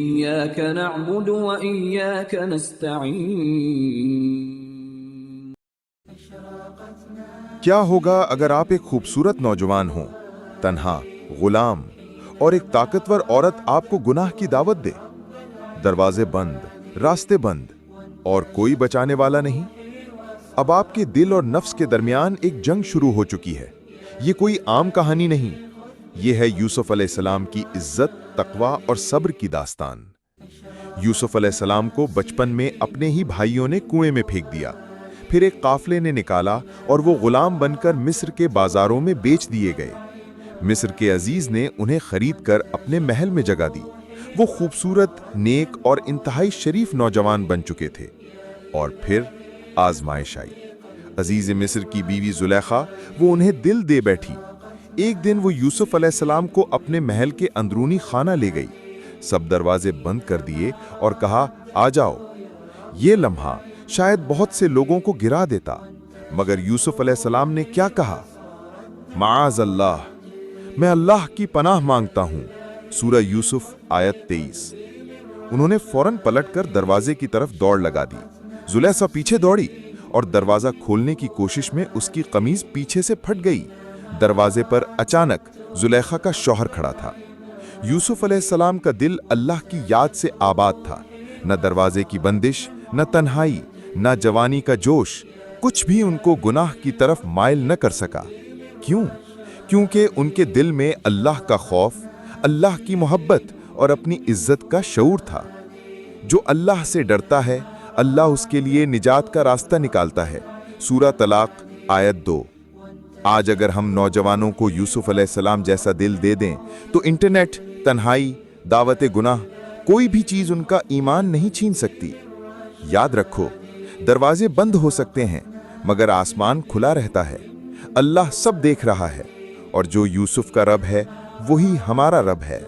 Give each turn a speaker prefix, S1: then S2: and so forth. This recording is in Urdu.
S1: إياك نعبد وإياك نستعين.
S2: کیا ہوگا اگر آپ ایک خوبصورت نوجوان ہوں، تنہا، غلام، اور ایک طاقتور عورت آپ کو گناہ کی دعوت دے؟ دروازے بند، راستے بند، اور کوئی بچانے والا نہیں۔ اب آپ کے دل اور نفس کے درمیان ایک جنگ شروع ہو چکی ہے۔ یہ کوئی عام کہانی نہیں، یہ ہے یوسف علیہ السلام کی عزت، تقوی اور صبر کی داستان۔ یوسف علیہ السلام کو بچپن میں اپنے ہی بھائیوں نے کنویں میں پھینک دیا، پھر ایک قافلے نے نکالا اور وہ غلام بن کر مصر کے بازاروں میں بیچ دیے گئے۔ مصر کے عزیز نے انہیں خرید کر اپنے محل میں جگہ دی۔ وہ خوبصورت، نیک اور انتہائی شریف نوجوان بن چکے تھے۔ اور پھر آزمائش آئی۔ عزیز مصر کی بیوی زلیخا، وہ انہیں دل دے بیٹھی۔ ایک دن وہ یوسف علیہ السلام کو اپنے محل کے اندرونی خانہ لے گئی، سب دروازے بند کر دیے اور کہا، آ جاؤ۔ یہ لمحہ شاید بہت سے لوگوں کو گرا دیتا، مگر یوسف علیہ السلام نے کیا کہا؟ معاذ اللہ، میں اللہ کی پناہ مانگتا ہوں۔ سورہ یوسف آیت 23۔ انہوں نے فوراً پلٹ کر دروازے کی طرف دوڑ لگا دی۔ زلیخا پیچھے دوڑی اور دروازہ کھولنے کی کوشش میں اس کی قمیض پیچھے سے پھٹ گئی۔ دروازے پر اچانک زلیخا کا شوہر کھڑا تھا۔ یوسف علیہ السلام کا دل اللہ کی یاد سے آباد تھا۔ نہ دروازے کی بندش، نہ تنہائی، نہ جوانی کا جوش، کچھ بھی ان کو گناہ کی طرف مائل نہ کر سکا۔ کیوں؟ کیونکہ ان کے دل میں اللہ کا خوف، اللہ کی محبت اور اپنی عزت کا شعور تھا۔ جو اللہ سے ڈرتا ہے، اللہ اس کے لیے نجات کا راستہ نکالتا ہے۔ سورہ طلاق آیت 2۔ آج اگر ہم نوجوانوں کو یوسف علیہ السلام جیسا دل دے دیں تو انٹرنیٹ، تنہائی، دعوت گناہ، کوئی بھی چیز ان کا ایمان نہیں چھین سکتی۔ یاد رکھو، دروازے بند ہو سکتے ہیں مگر آسمان کھلا رہتا ہے۔ اللہ سب دیکھ رہا ہے، اور جو یوسف کا رب ہے وہی ہمارا رب ہے۔